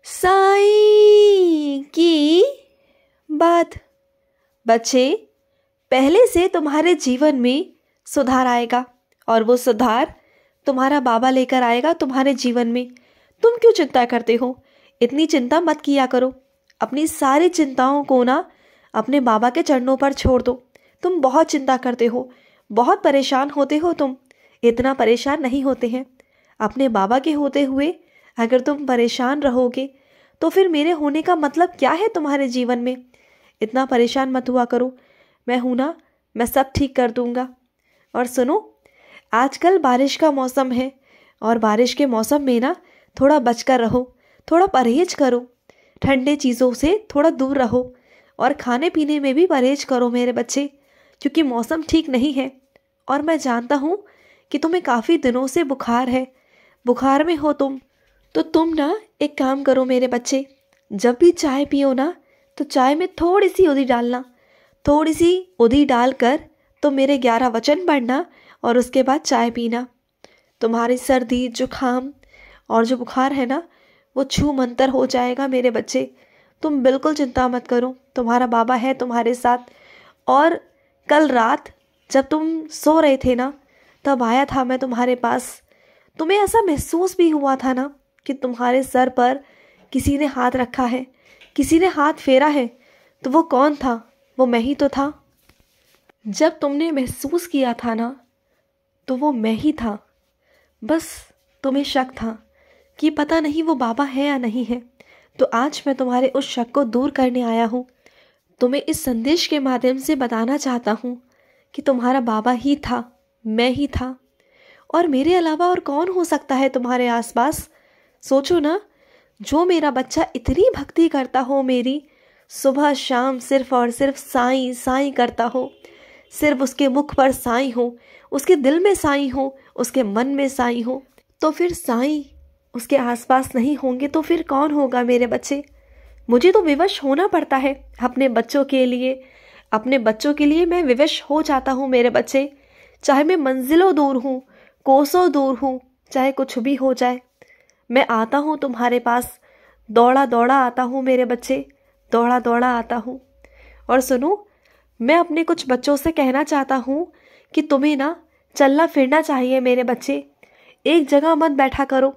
साईं की बात। बच्चे, पहले से तुम्हारे जीवन में सुधार आएगा और वो सुधार तुम्हारा बाबा लेकर आएगा तुम्हारे जीवन में। तुम क्यों चिंता करते हो? इतनी चिंता मत किया करो। अपनी सारी चिंताओं को ना अपने बाबा के चरणों पर छोड़ दो। तुम बहुत चिंता करते हो, बहुत परेशान होते हो। तुम इतना परेशान नहीं होते हैं। अपने बाबा के होते हुए अगर तुम परेशान रहोगे तो फिर मेरे होने का मतलब क्या है तुम्हारे जीवन में? इतना परेशान मत हुआ करो। मैं हूं ना, मैं सब ठीक कर दूंगा। और सुनो, आजकल बारिश का मौसम है और बारिश के मौसम में ना थोड़ा बचकर रहो, थोड़ा परहेज करो, ठंडे चीज़ों से थोड़ा दूर रहो और खाने पीने में भी परहेज करो मेरे बच्चे, क्योंकि मौसम ठीक नहीं है। और मैं जानता हूँ कि तुम्हें काफ़ी दिनों से बुखार है, बुखार में हो तुम। तो तुम ना एक काम करो मेरे बच्चे, जब भी चाय पियो ना तो चाय में थोड़ी सी उधी डालना। थोड़ी सी उधी डालकर तो मेरे 11 वचन पढ़ना और उसके बाद चाय पीना। तुम्हारी सर्दी, जुखाम और जो बुखार है ना वो छू मंतर हो जाएगा मेरे बच्चे। तुम बिल्कुल चिंता मत करो, तुम्हारा बाबा है तुम्हारे साथ। और कल रात जब तुम सो रहे थे ना तब आया था मैं तुम्हारे पास। तुम्हें ऐसा महसूस भी हुआ था ना कि तुम्हारे सर पर किसी ने हाथ रखा है, किसी ने हाथ फेरा है। तो वो कौन था? वो मैं ही तो था। जब तुमने महसूस किया था ना तो वो मैं ही था। बस तुम्हें शक था कि पता नहीं वो बाबा है या नहीं है। तो आज मैं तुम्हारे उस शक को दूर करने आया हूँ। तुम्हें इस संदेश के माध्यम से बताना चाहता हूँ कि तुम्हारा बाबा ही था, मैं ही था। और मेरे अलावा और कौन हो सकता है तुम्हारे आसपास? सोचो ना, जो मेरा बच्चा इतनी भक्ति करता हो मेरी, सुबह शाम सिर्फ और सिर्फ साईं साईं करता हो, सिर्फ उसके मुख पर साईं हो, उसके दिल में साईं हो, उसके मन में साईं हो, तो फिर साईं उसके आसपास नहीं होंगे तो फिर कौन होगा मेरे बच्चे? मुझे तो विवश होना पड़ता है अपने बच्चों के लिए। अपने बच्चों के लिए मैं विवश हो जाता हूँ मेरे बच्चे। चाहे मैं मंजिलों दूर हूँ, कोसों दूर हूँ, चाहे कुछ भी हो जाए, मैं आता हूँ तुम्हारे पास। दौड़ा दौड़ा आता हूँ मेरे बच्चे, दौड़ा दौड़ा आता हूँ। और सुनो, मैं अपने कुछ बच्चों से कहना चाहता हूँ कि तुम्हें ना चलना फिरना चाहिए मेरे बच्चे। एक जगह मत बैठा करो।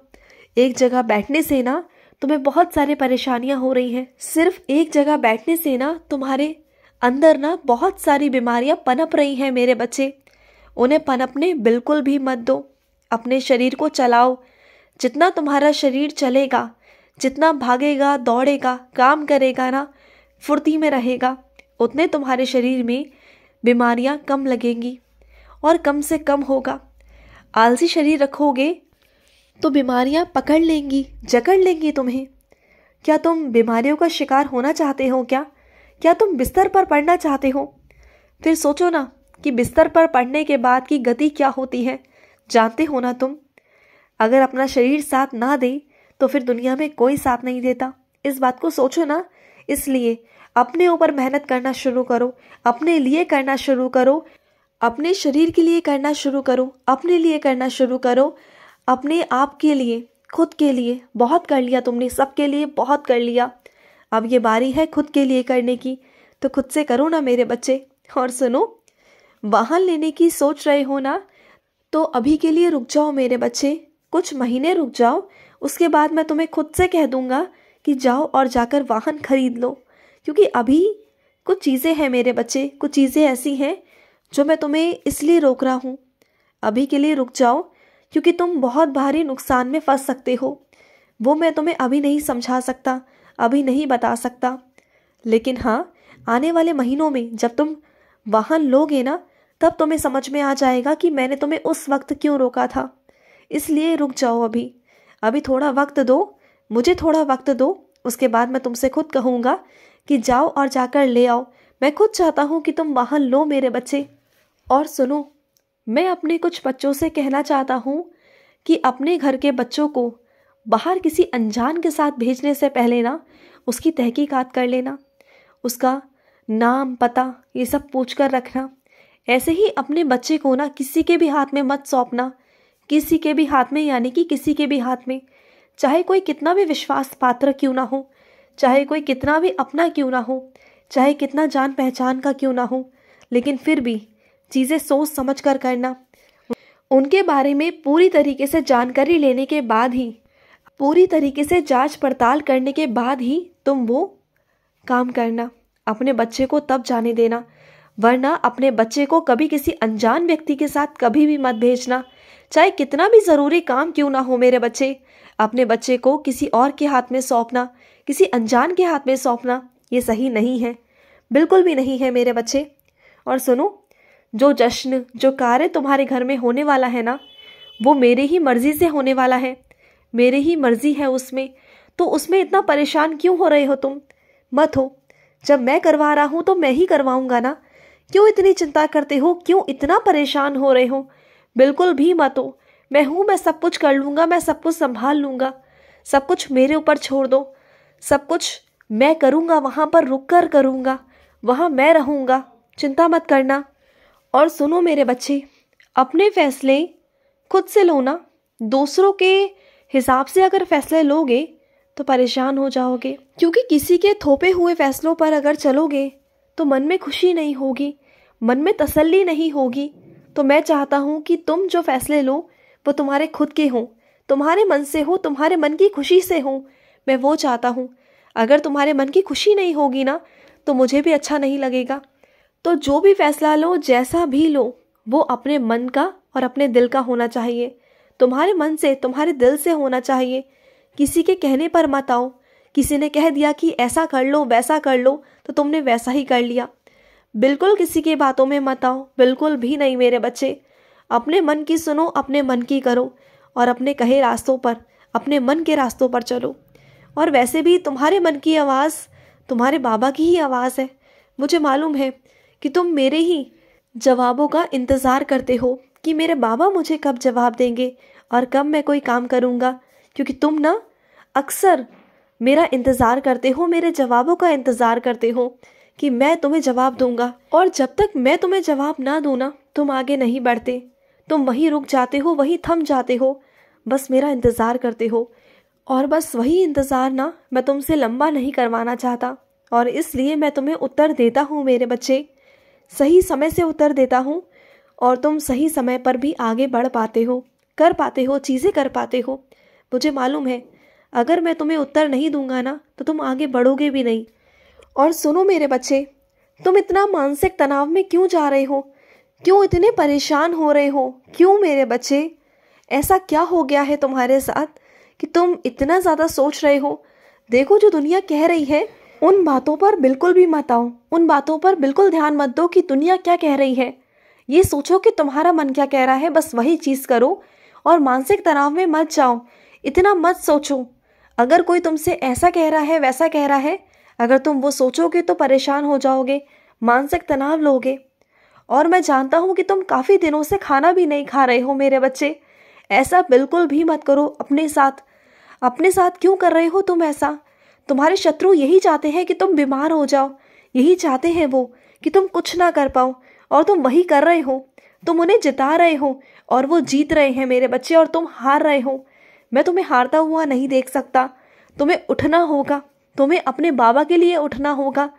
एक जगह बैठने से ना तुम्हें बहुत सारी परेशानियाँ हो रही हैं। सिर्फ एक जगह बैठने से ना तुम्हारे अंदर ना बहुत सारी बीमारियाँ पनप रही हैं मेरे बच्चे। उन्हें पनपने बिल्कुल भी मत दो। अपने शरीर को चलाओ। जितना तुम्हारा शरीर चलेगा, जितना भागेगा, दौड़ेगा, काम करेगा ना, फुर्ती में रहेगा, उतने तुम्हारे शरीर में बीमारियां कम लगेंगी और कम से कम होगा। आलसी शरीर रखोगे तो बीमारियां पकड़ लेंगी, जकड़ लेंगी तुम्हें। क्या तुम बीमारियों का शिकार होना चाहते हो? क्या तुम बिस्तर पर पड़ना चाहते हो? फिर सोचो ना कि बिस्तर पर पड़ने के बाद की गति क्या होती है, जानते हो ना तुम? अगर अपना शरीर साथ ना दे तो फिर दुनिया में कोई साथ नहीं देता। इस बात को सोचो ना। इसलिए अपने ऊपर मेहनत करना शुरू करो, अपने लिए करना शुरू करो, अपने शरीर के लिए करना शुरू करो, अपने लिए करना शुरू करो, अपने आप के लिए, खुद के लिए। बहुत कर लिया तुमने, सबके लिए बहुत कर लिया। अब ये बारी है खुद के लिए करने की, तो खुद से करो ना मेरे बच्चे। और सुनो, वाहन लेने की सोच रहे हो ना, तो अभी के लिए रुक जाओ मेरे बच्चे, कुछ महीने रुक जाओ। उसके बाद मैं तुम्हें खुद से कह दूंगा कि जाओ और जाकर वाहन खरीद लो। क्योंकि अभी कुछ चीज़ें हैं मेरे बच्चे, कुछ चीज़ें ऐसी हैं जो मैं तुम्हें इसलिए रोक रहा हूँ। अभी के लिए रुक जाओ, क्योंकि तुम बहुत भारी नुकसान में फंस सकते हो। वो मैं तुम्हें अभी नहीं समझा सकता, अभी नहीं बता सकता। लेकिन हाँ, आने वाले महीनों में जब तुम वाहन लोगे ना, तब तुम्हें समझ में आ जाएगा कि मैंने तुम्हें उस वक्त क्यों रोका था। इसलिए रुक जाओ अभी थोड़ा वक्त दो, मुझे थोड़ा वक्त दो। उसके बाद मैं तुमसे खुद कहूँगा कि जाओ और जाकर ले आओ। मैं खुद चाहता हूँ कि तुम वाहन लो मेरे बच्चे। और सुनो, मैं अपने कुछ बच्चों से कहना चाहता हूँ कि अपने घर के बच्चों को बाहर किसी अनजान के साथ भेजने से पहले ना उसकी तहकीकात कर लेना। उसका नाम, पता, ये सब पूछ कर रखना। ऐसे ही अपने बच्चे को ना किसी के भी हाथ में मत सौंपना। किसी के भी हाथ में, यानी कि किसी के भी हाथ में। चाहे कोई कितना भी विश्वास पात्र क्यों ना हो, चाहे कोई कितना भी अपना क्यों ना हो, चाहे कितना जान पहचान का क्यों ना हो, लेकिन फिर भी चीज़ें सोच समझ कर करना। उनके बारे में पूरी तरीके से जानकारी लेने के बाद ही, पूरी तरीके से जांच पड़ताल करने के बाद ही तुम वो काम करना। अपने बच्चे को तब जाने देना, वरना अपने बच्चे को कभी किसी अनजान व्यक्ति के साथ कभी भी मत भेजना। चाहे कितना भी ज़रूरी काम क्यों ना हो मेरे बच्चे, अपने बच्चे को किसी और के हाथ में सौंपना, किसी अनजान के हाथ में सौंपना, ये सही नहीं है, बिल्कुल भी नहीं है मेरे बच्चे। और सुनो, जो जश्न, जो कार्य तुम्हारे घर में होने वाला है ना, वो मेरे ही मर्जी से होने वाला है, मेरे ही मर्जी है उसमें, तो उसमें इतना परेशान क्यों हो रहे हो तुम? मत हो। जब मैं करवा रहा हूँ तो मैं ही करवाऊंगा ना, क्यों इतनी चिंता करते हो, क्यों इतना परेशान हो रहे हो? बिल्कुल भी मत हो। मैं हूँ, मैं सब कुछ कर लूँगा, मैं सब कुछ संभाल लूँगा, सब कुछ मेरे ऊपर छोड़ दो, सब कुछ मैं करूँगा, वहाँ पर रुक कर करूँगा, वहाँ मैं रहूँगा, चिंता मत करना। और सुनो मेरे बच्चे, अपने फैसले खुद से लो ना, दूसरों के हिसाब से अगर फैसले लोगे तो परेशान हो जाओगे, क्योंकि किसी के थोपे हुए फैसलों पर अगर चलोगे तो मन में खुशी नहीं होगी, मन में तसल्ली नहीं होगी। तो मैं चाहता हूँ कि तुम जो फैसले लो वो तुम्हारे खुद के हों, तुम्हारे मन से हो, तुम्हारे मन की खुशी से हो। मैं वो चाहता हूँ। अगर तुम्हारे मन की खुशी नहीं होगी ना तो मुझे भी अच्छा नहीं लगेगा। तो जो भी फैसला लो, जैसा भी लो, वो अपने मन का और अपने दिल का होना चाहिए, तुम्हारे मन से, तुम्हारे दिल से होना चाहिए। किसी के कहने पर मत आओ। किसी ने कह दिया कि ऐसा कर लो, वैसा कर लो, तो तुमने वैसा ही कर लिया। बिल्कुल किसी की बातों में मत आओ, बिल्कुल भी नहीं मेरे बच्चे। अपने मन की सुनो, अपने मन की करो, और अपने कहे रास्तों पर, अपने मन के रास्तों पर चलो। और वैसे भी तुम्हारे मन की आवाज़ तुम्हारे बाबा की ही आवाज़ है। मुझे मालूम है कि तुम मेरे ही जवाबों का इंतज़ार करते हो कि मेरे बाबा मुझे कब जवाब देंगे और कब मैं कोई काम करूँगा, क्योंकि तुम ना अक्सर मेरा इंतज़ार करते हो, मेरे जवाबों का इंतज़ार करते हो कि मैं तुम्हें जवाब दूंगा। और जब तक मैं तुम्हें जवाब ना दूँ ना, तुम आगे नहीं बढ़ते, तुम वहीं रुक जाते हो, वहीं थम जाते हो, बस मेरा इंतज़ार करते हो। और बस वही इंतज़ार ना मैं तुमसे लंबा नहीं करवाना चाहता, और इसलिए मैं तुम्हें उत्तर देता हूँ मेरे बच्चे, सही समय से उत्तर देता हूँ, और तुम सही समय पर भी आगे बढ़ पाते हो, कर पाते हो, चीज़ें कर पाते हो। मुझे मालूम है अगर मैं तुम्हें उत्तर नहीं दूंगा ना तो तुम आगे बढ़ोगे भी नहीं। और सुनो मेरे बच्चे, तुम इतना मानसिक तनाव में क्यों जा रहे हो, क्यों इतने परेशान हो रहे हो, क्यों मेरे बच्चे? ऐसा क्या हो गया है तुम्हारे साथ कि तुम इतना ज़्यादा सोच रहे हो? देखो, जो दुनिया कह रही है उन बातों पर बिल्कुल भी मत आओ, उन बातों पर बिल्कुल ध्यान मत दो कि दुनिया क्या कह रही है। ये सोचो कि तुम्हारा मन क्या कह रहा है, बस वही चीज़ करो और मानसिक तनाव में मत जाओ। इतना मत सोचो। अगर कोई तुमसे ऐसा कह रहा है, वैसा कह रहा है, अगर तुम वो सोचोगे तो परेशान हो जाओगे, मानसिक तनाव लोगे। और मैं जानता हूँ कि तुम काफ़ी दिनों से खाना भी नहीं खा रहे हो मेरे बच्चे। ऐसा बिल्कुल भी मत करो अपने साथ। अपने साथ क्यों कर रहे हो तुम ऐसा? तुम्हारे शत्रु यही चाहते हैं कि तुम बीमार हो जाओ, यही चाहते हैं वो कि तुम कुछ ना कर पाओ, और तुम वही कर रहे हो। तुम उन्हें जिता रहे हो और वो जीत रहे हैं मेरे बच्चे, और तुम हार रहे हो। मैं तुम्हें हारता हुआ नहीं देख सकता। तुम्हें उठना होगा, तुम्हें अपने बाबा के लिए उठना होगा,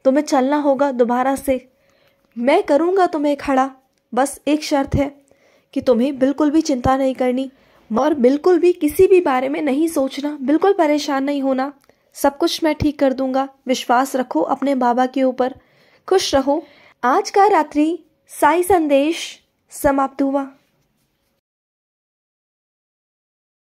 तुम्हें चलना होगा दोबारा से। मैं करूँगा तुम्हें खड़ा, बस एक शर्त है कि तुम्हें बिल्कुल भी चिंता नहीं करनी और बिल्कुल भी किसी भी बारे में नहीं सोचना, बिल्कुल परेशान नहीं होना। सब कुछ मैं ठीक कर दूंगा। विश्वास रखो अपने बाबा के ऊपर। खुश रहो। आज का रात्रि साई संदेश समाप्त हुआ।